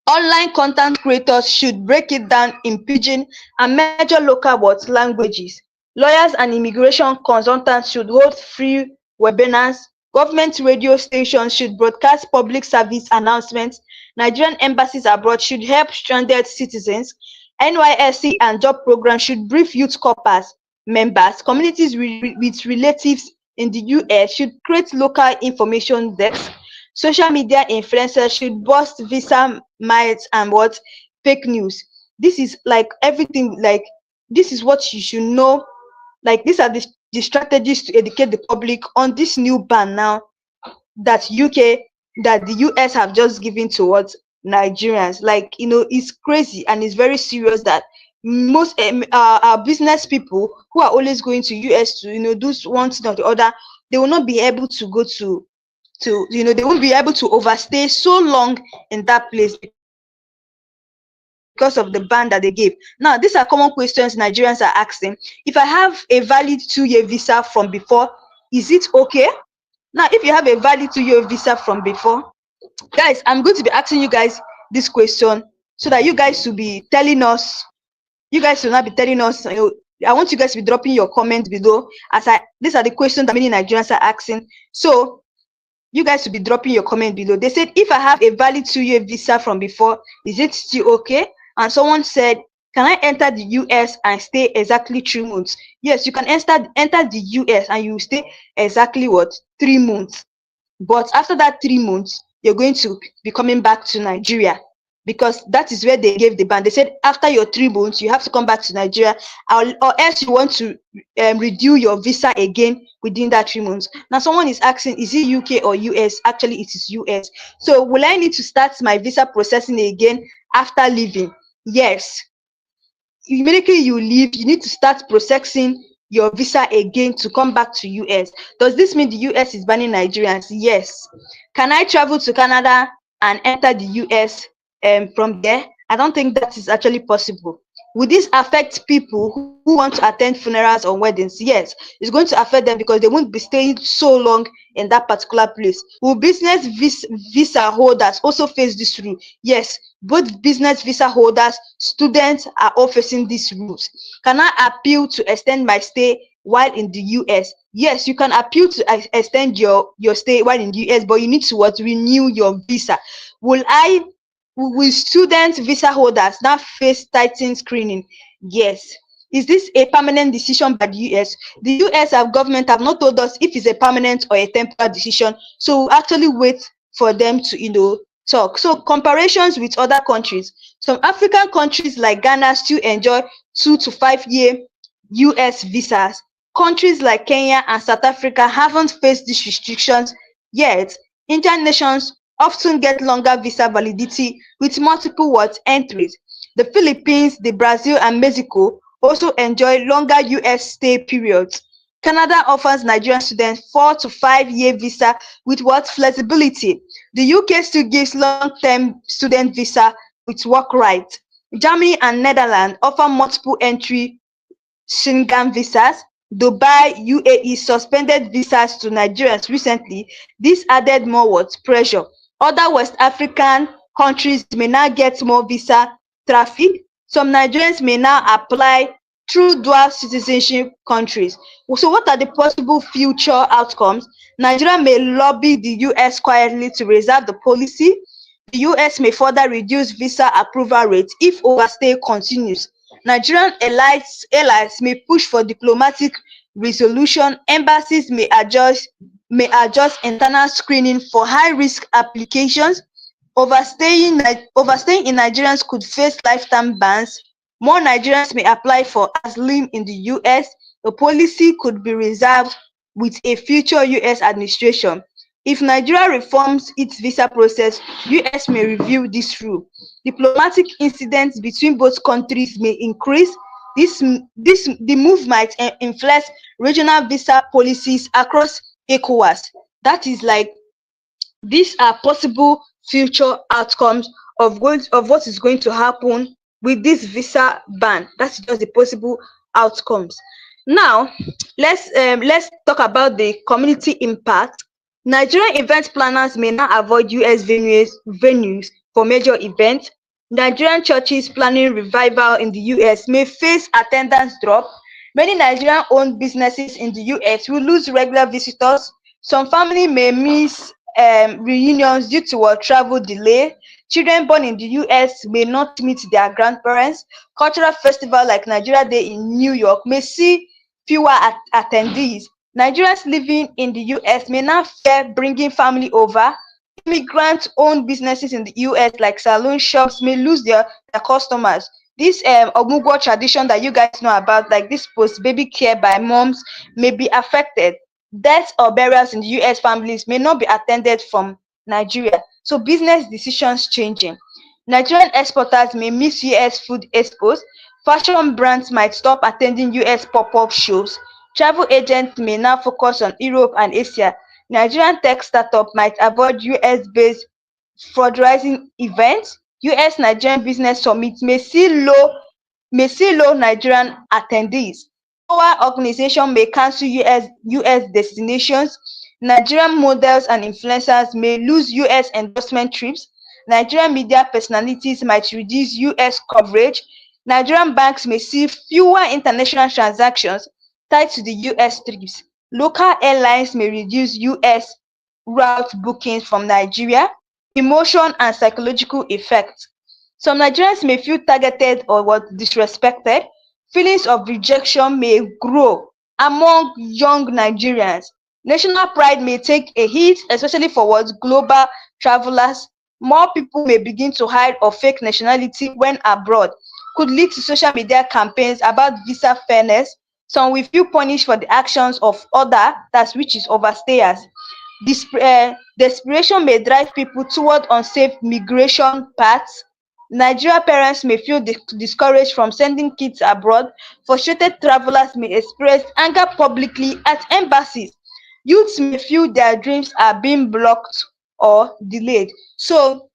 Online content creators should break it down in pidgin and major local languages. Lawyers and immigration consultants should hold free webinars. Government radio stations should broadcast public service announcements. Nigerian embassies abroad should help stranded citizens. NYSC and job programs should brief youth corps members. Communities with relatives in the US should create local information desks. Social media influencers should bust visa myths and fake news. This is like everything, like this is what you should know. Like these are the strategies to educate the public on this new ban now that the US have just given towards Nigerians. Like, it's crazy and it's very serious that most our business people who are always going to US to do one thing or the other, they will not be able to go to they won't be able to overstay so long in that place because of the ban that they gave. Now, these are common questions Nigerians are asking. If I have a valid 2-year visa from before, is it okay? Now, if you have a valid 2-year visa from before, guys, I'm going to be asking you guys this question so that you guys will be telling us. I want you guys to be dropping your comment below, these are the questions that many Nigerians are asking. So you guys will be dropping your comment below. They said, if I have a valid 2-year visa from before, is it still okay? And someone said, can I enter the US and stay exactly 3 months? Yes, you can enter the US and you stay exactly 3 months. But after that 3 months, you're going to be coming back to Nigeria because that is where they gave the ban. They said after your 3 months, you have to come back to Nigeria, or else you want to renew your visa again within that 3 months. Now, someone is asking, is it UK or US? Actually, it is US. So, will I need to start my visa processing again after leaving? Yes. Immediately you leave, you need to start processing your visa again to come back to US. Does this mean the US is banning Nigerians? Yes. Can I travel to Canada and enter the US from there? I don't think that is actually possible. Would this affect people who want to attend funerals or weddings? Yes, it's going to affect them because they won't be staying so long in that particular place. Will business visa holders also face this rule? Yes, both business visa holders, students are all facing these rules. Can I appeal to extend my stay while in the US? Yes, you can appeal to extend your stay while in the US, but you need to renew your visa. Will I will student visa holders now face tightened screening? Yes. Is this a permanent decision by the US? The US government have not told us if it's a permanent or a temporary decision, so we'll actually wait for them to talk. So comparisons with other countries, some African countries like Ghana still enjoy 2 to 5 year US visas. Countries like Kenya and South Africa haven't faced these restrictions yet. Indian nations often get longer visa validity with multiple entries. The Philippines, the Brazil, and Mexico also enjoy longer US stay periods. Canada offers Nigerian students 4 to 5 year visa with flexibility. The UK still gives long-term student visa with work rights. Germany and Netherlands offer multiple entry Schengen visas. Dubai, UAE suspended visas to Nigerians recently. This added more pressure. Other West African countries may now get more visa traffic. Some Nigerians may now apply through dual citizenship countries. So what are the possible future outcomes? Nigeria may lobby the US quietly to reserve the policy. The US may further reduce visa approval rates if overstay continues. Nigerian allies may push for diplomatic resolution. Embassies may adjust internal screening for high-risk applications. Overstaying in Nigerians could face lifetime bans. More Nigerians may apply for asylum in the US. The policy could be reserved with a future US administration. If Nigeria reforms its visa process, US may review this rule. Diplomatic incidents between both countries may increase. The move might influence regional visa policies across ECOWAS. That is like these are possible future outcomes of what is going to happen with this visa ban. That's just the possible outcomes. Now, let's talk about the community impact. Nigerian event planners may now avoid US venues for major events. Nigerian churches planning revival in the US may face attendance drop. Many Nigerian-owned businesses in the US will lose regular visitors. Some family may miss reunions due to a travel delay. Children born in the US may not meet their grandparents. Cultural festival like Nigeria Day in New York may see fewer attendees. Nigerians living in the US may now fear bringing family over. Immigrant-owned businesses in the US, like saloon shops, may lose their customers. This Omugwo tradition that you guys know about, like this post-baby care by moms, may be affected. Deaths or burials in the US families may not be attended from Nigeria. So business decisions changing. Nigerian exporters may miss US food expos. Fashion brands might stop attending US pop-up shows. Travel agents may now focus on Europe and Asia. Nigerian tech startup might avoid US-based fundraising events. US Nigerian Business Summit may see low Nigerian attendees. Our organization may cancel US destinations. Nigerian models and influencers may lose US endorsement trips. Nigerian media personalities might reduce US coverage. Nigerian banks may see fewer international transactions tied to the US trips. Local airlines may reduce US route bookings from Nigeria. Emotion and psychological effects. Some Nigerians may feel targeted or disrespected. Feelings of rejection may grow among young Nigerians. National pride may take a hit, especially for global travelers. More people may begin to hide or fake nationality when abroad. Could lead to social media campaigns about visa fairness. Some will feel punished for the actions of other, that's which is overstayers. Desperation may drive people toward unsafe migration paths. Nigeria parents may feel discouraged from sending kids abroad. Frustrated travelers may express anger publicly at embassies. Youths may feel their dreams are being blocked or delayed. So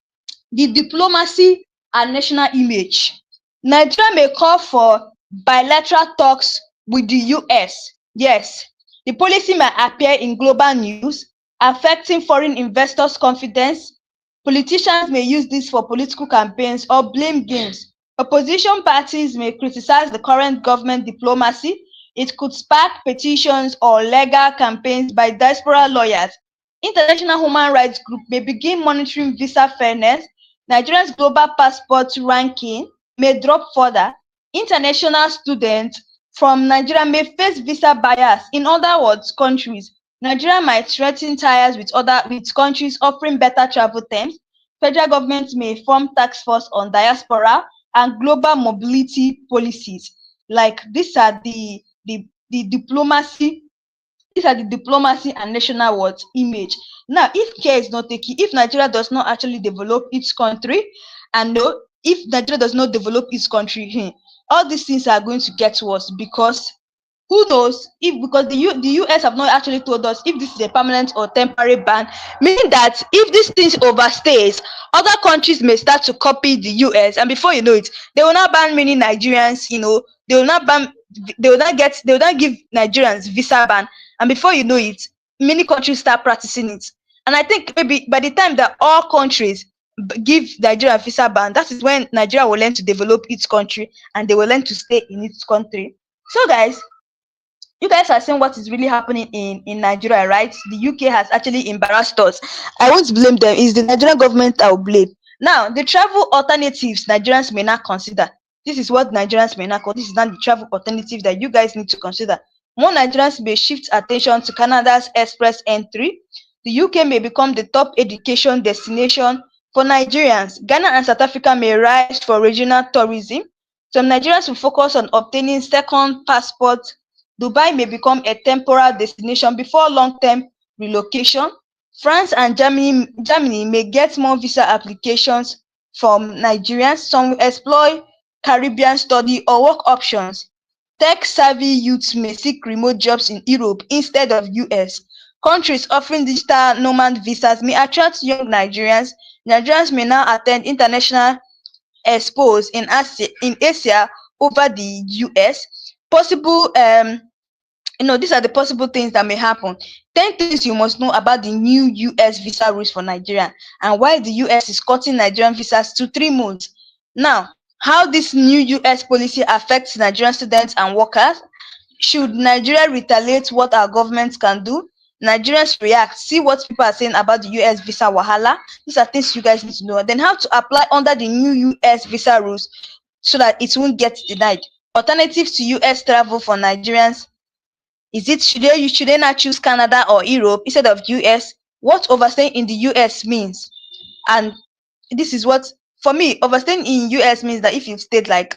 the diplomacy and national image. Nigeria may call for bilateral talks with the US. Yes, the policy may appear in global news, affecting foreign investors' confidence. Politicians may use this for political campaigns or blame games. Opposition parties may criticize the current government diplomacy. It could spark petitions or legal campaigns by diaspora lawyers. International human rights groups may begin monitoring visa fairness. Nigeria's global passport ranking may drop further. International students from Nigeria may face visa bias. In other words, countries. Nigeria might threaten ties with countries offering better travel terms. Federal government may form task force on diaspora and global mobility policies. Like these are the diplomacy and national what image. Now, if care is not taken, if Nigeria does not actually develop its country, and no, if Nigeria does not develop its country, all these things are going to get worse, because who knows if, because the US have not actually told us if this is a permanent or temporary ban, meaning that if these things overstays, other countries may start to copy the US, and before you know it, they will not ban many Nigerians. They will not ban, they will not give Nigerians visa ban, and before you know it, many countries start practicing it. And I think maybe by the time that all countries give Nigeria visa ban, that is when Nigeria will learn to develop its country, and they will learn to stay in its country. So guys, you guys are seeing what is really happening in Nigeria, right? The UK has actually embarrassed us. I won't blame them. It's the Nigerian government I will blame. Now, the travel alternatives Nigerians may not consider. This is what Nigerians may not call. This is not the travel alternative that you guys need to consider. More Nigerians may shift attention to Canada's express entry. The UK may become the top education destination for Nigerians. Ghana and South Africa may rise for regional tourism. Some Nigerians will focus on obtaining second passports. Dubai may become a temporary destination before long-term relocation. France and Germany may get more visa applications from Nigerians. Some will explore Caribbean study or work options. Tech-savvy youths may seek remote jobs in Europe instead of US. Countries offering digital nomad visas may attract young Nigerians. Nigerians may now attend international expos in Asia over the US. Possible these are the possible things that may happen. 10 things you must know about the new US visa rules for Nigeria, and why the US is cutting Nigerian visas to 3 months. Now, how this new US policy affects Nigerian students and workers. Should Nigeria retaliate? What our government can do? Nigerians react. See what people are saying about the US visa wahala. These are things you guys need to know. Then how to apply under the new US visa rules so that it won't get denied. Alternatives to US travel for Nigerians. Is it should they not choose Canada or Europe instead of US? What overstaying in the US means? And this is what, for me, overstaying in US means that if you've stayed like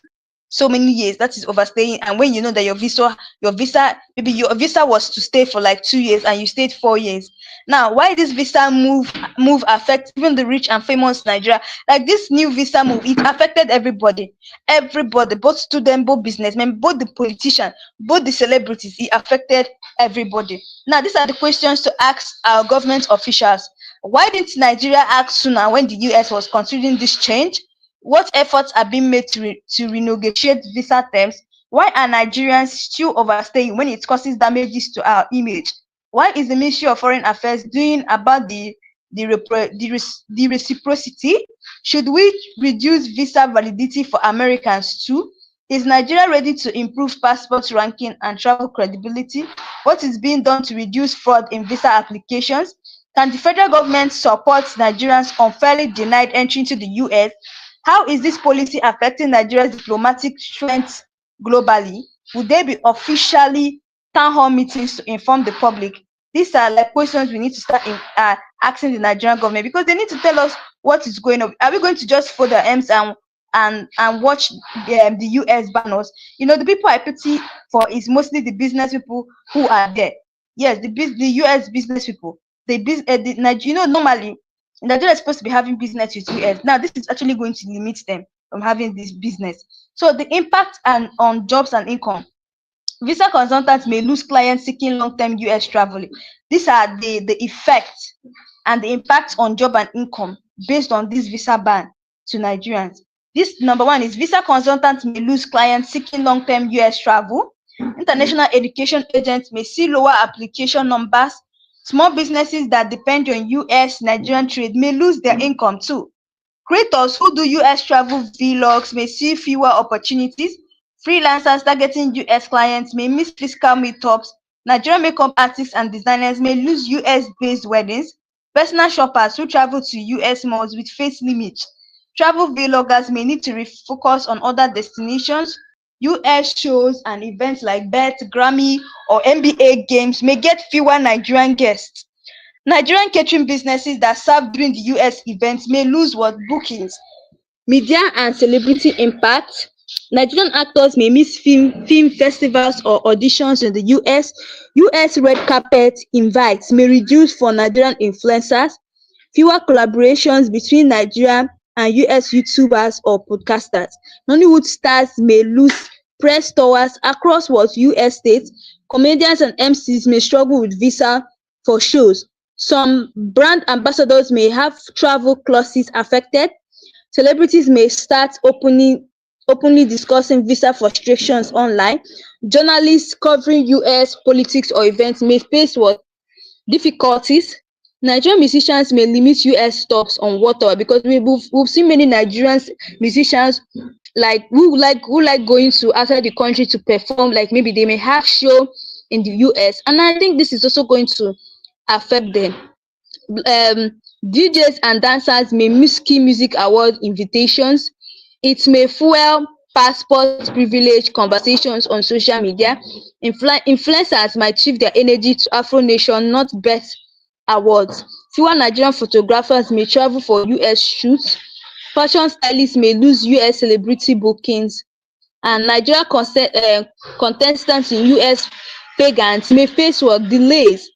so many years, that is overstaying. And when you know that maybe your visa was to stay for like 2 years and you stayed 4 years. Now, why this visa move affect even the rich and famous Nigeria? Like this new visa move, it affected everybody, both students, both businessmen, both the politicians, both the celebrities. It affected everybody. Now, these are the questions to ask our government officials. Why didn't Nigeria act sooner when the US was considering this change? What efforts are being made to renegotiate visa terms? Why are Nigerians still overstaying when it causes damages to our image? What is the Ministry of Foreign Affairs doing about the reciprocity? Should we reduce visa validity for Americans too? Is Nigeria ready to improve passport ranking and travel credibility? What is being done to reduce fraud in visa applications? Can the federal government support Nigerians unfairly denied entry into the US? How is this policy affecting Nigeria's diplomatic strength globally? Would there be officially town hall meetings to inform the public? These are like questions we need to start asking the Nigerian government, because they need to tell us what is going on. Are we going to just fold our arms and watch the US ban us? The people I pity for is mostly the business people who are there. Yes, the US business people. Normally Nigeria is supposed to be having business with US. Now this is actually going to limit them from having this business. So the impact and on jobs and income. Visa consultants may lose clients seeking long-term US travel. These are the effects and the impact on job and income based on this visa ban to Nigerians. This number one is visa consultants may lose clients seeking long-term US travel. International education agents may see lower application numbers. Small businesses that depend on US Nigerian trade may lose their income too. Creators who do US travel vlogs may see fewer opportunities. Freelancers targeting US clients may miss physical meetups. Nigerian makeup artists and designers may lose US-based weddings. Personal shoppers who travel to US malls with face limits. Travel vloggers may need to refocus on other destinations. US shows and events like BET, Grammy, or NBA games may get fewer Nigerian guests. Nigerian catering businesses that serve during the US events may lose what bookings. Media and celebrity impact. Nigerian actors may miss film festivals or auditions in the US. US red carpet invites may reduce for Nigerian influencers. Fewer collaborations between Nigeria and US YouTubers or podcasters. Nollywood stars may lose press tours across what US states. Comedians and MCs may struggle with visa for shows. Some brand ambassadors may have travel clauses affected. Celebrities may start openly discussing visa frustrations online. Journalists covering US politics or events may face what difficulties. Nigerian musicians may limit US stops on water because we've seen many Nigerian musicians who like going to outside the country to perform. Like maybe they may have show in the US, and I think this is also going to affect them. DJs and dancers may miss key music award invitations. It may fuel passport privilege conversations on social media. Influencers might shift their energy to Afro Nation, not Best Awards. Fewer Nigerian photographers may travel for US shoots. Fashion stylists may lose US celebrity bookings. And Nigeria contestants in US pagans may face what delays.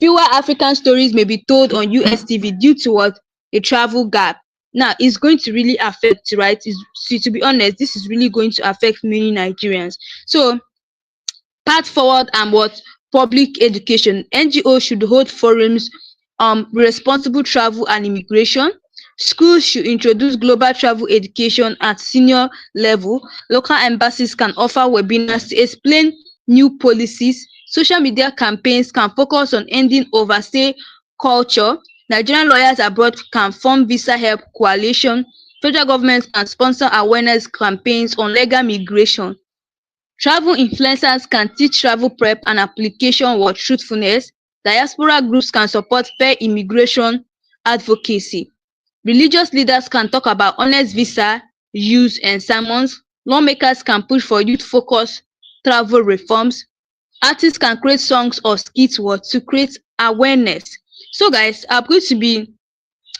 Fewer African stories may be told on US TV due to what? A travel gap. Now, it's going to really affect, right? See, to be honest, this is really going to affect many Nigerians. So, path forward and what? Public education. NGOs should hold forums responsible travel and immigration. Schools should introduce global travel education at senior level. Local embassies can offer webinars to explain new policies. Social media campaigns can focus on ending overstay culture. Nigerian lawyers abroad can form visa help coalition. Federal government can sponsor awareness campaigns on legal migration. Travel influencers can teach travel prep and application with truthfulness. Diaspora groups can support fair immigration advocacy. Religious leaders can talk about honest visa use and sermons. Lawmakers can push for youth-focused travel reforms. Artists can create songs or skits to create awareness. So guys, I'm going to be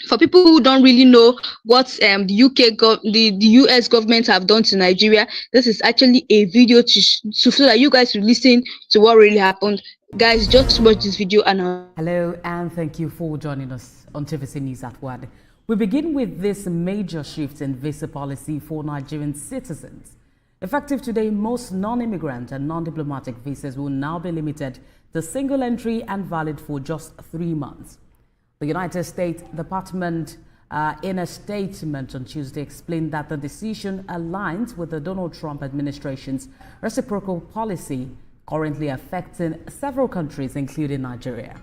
for people who don't really know what the US government have done to Nigeria. This is actually a video to so that you guys will listen to what really happened. Guys, just watch this video and Hello, and thank you for joining us on TVC News at Word. We begin with this major shift in visa policy for Nigerian citizens. Effective today, most non-immigrant and non-diplomatic visas will now be limited to single entry and valid for just 3 months. The United States Department, in a statement on Tuesday, explained that the decision aligns with the Donald Trump administration's reciprocal policy currently affecting several countries, including Nigeria.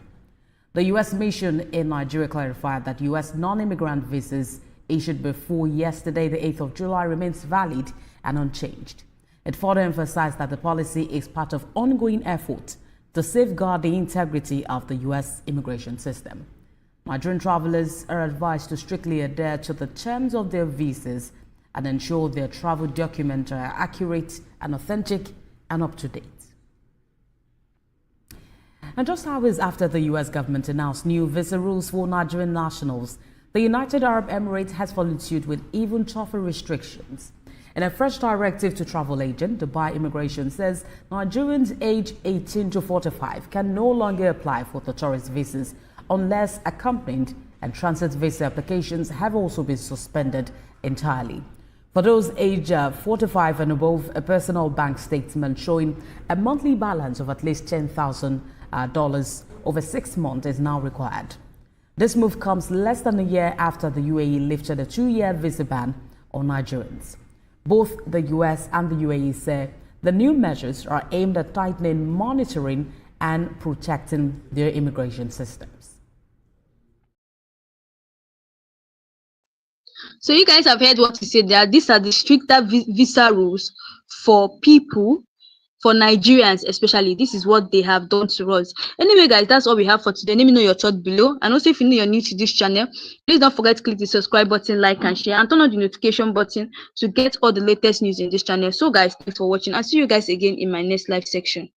The U.S. mission in Nigeria clarified that U.S. non-immigrant visas issued before yesterday, the 8th of July, remains valid and unchanged. It further emphasized that the policy is part of ongoing efforts to safeguard the integrity of the U.S. immigration system. Nigerian travelers are advised to strictly adhere to the terms of their visas and ensure their travel documents are accurate and authentic and up to date. And just hours after the U.S. government announced new visa rules for Nigerian nationals, The United Arab Emirates has followed suit with even tougher restrictions. In a fresh directive to travel agent, Dubai Immigration says Nigerians aged 18 to 45 can no longer apply for the tourist visas unless accompanied, and transit visa applications have also been suspended entirely. For those aged 45 and above, a personal bank statement showing a monthly balance of at least $10,000 over 6 months is now required. This move comes less than a year after the UAE lifted a 2-year visa ban on Nigerians. Both the US and the UAE say the new measures are aimed at tightening monitoring and protecting their immigration systems. So you guys have heard what he said there. These are the stricter visa rules for people, for Nigerians especially. This is what they have done to us. Anyway, guys, that's all we have for today. Let me know your thoughts below. And also, if you know you're new to this channel, please don't forget to click the subscribe button, like and share, and turn on the notification button to get all the latest news in this channel. So guys, thanks for watching. I'll see you guys again in my next live section.